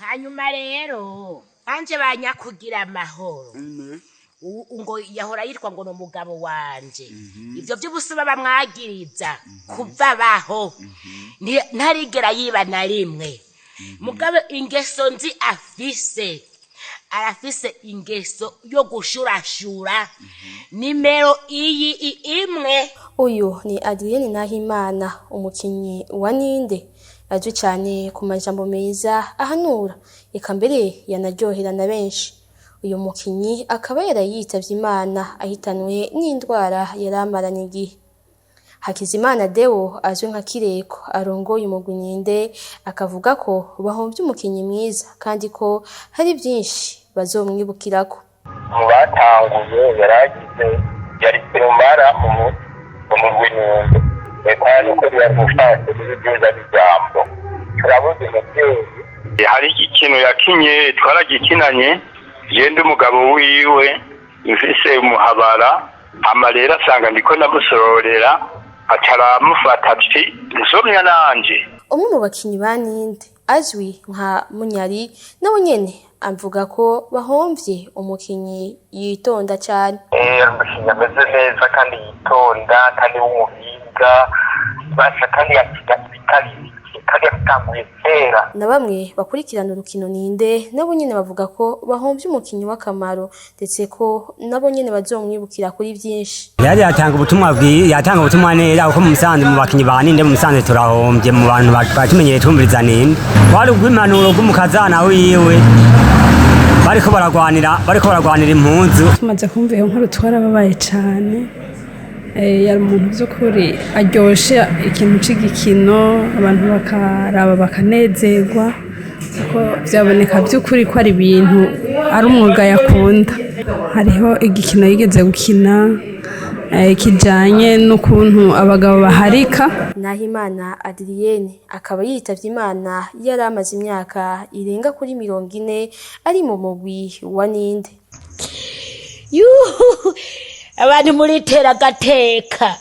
hanyuma rero anje banyakugira amahoro ngo yahora yitwa ngo no mugabo wanje ivyo by'ubusuma bamwagiriza kuva baho ntarigera yiba na rimwe mugabe ingeso nzi arafise ingeso yo gushurashura nimero iyi imwe. Uyu ni Adiliyane Nahimana, umukinyi wa NINDE azwi cyane ku majambo meza ahanura eka mbere yanaryohera na benshi. Uyu mukinyi akaba yarayitavye Imana ahitanwe n'indwara yaramaranye igihe. Hakizimana Deo azwi nka Kireko arongoye umugwi NINDE akavuga ko bahomvye umukinyi mwiza kandi ko hari byinshi bazomwibukirako. Mu batanguye yari firumara mu mugwi NINDE kandi ko yari mushaka ibyiza bijambo turabuze umuvyeyi hari ikintu yakinye twaragikinanye yende umugabo wiwe mfise umuhabara amarera asanga ndiko namusororera acaramufata ati nsomya nanje. Umwe mu bakinyi ba NINDE azwi nka Munyari nawe nyene avuga ko bahomvye umukinyi yitonda cyane. Umukinyi ameze neza kandi yitonda kandi w'umuhinga basha kandi kandi yatanguye kera. Na bamwe bakurikirana urukino NINDE nabo nyene bavuga ko bahomvye umukinyi w'akamaro ndetse ko nabo nyene bazomwibukira kuri vyinshi. Yari yatanga ubutumwa neza uko mu Musanze mu bakinyi ba NINDE mu Musanze turahomvye mu bantu batumenyeye twumviriza NINDE. Wari ugwimpanuro bw'umukazana wiwe bariko baragwanira impunzu. Tumaze kumva iyo nkuru twarababaye cyane. Yari umuntu by'ukuri aryoshe ikintu c'igikino abantu bakaraba bakanezerwa kuko byaboneka by'ukuri ko ari ibintu ari umwuga yakunda. Hariho igikino yigeze gukina kijanye n'ukuntu abagabo baharika. Nahimana Adiliyane akaba yitavye Imana yari amaze imyaka irenga kuri 40 ari mu mugwi wa NINDE. Abantu muri tera gateka.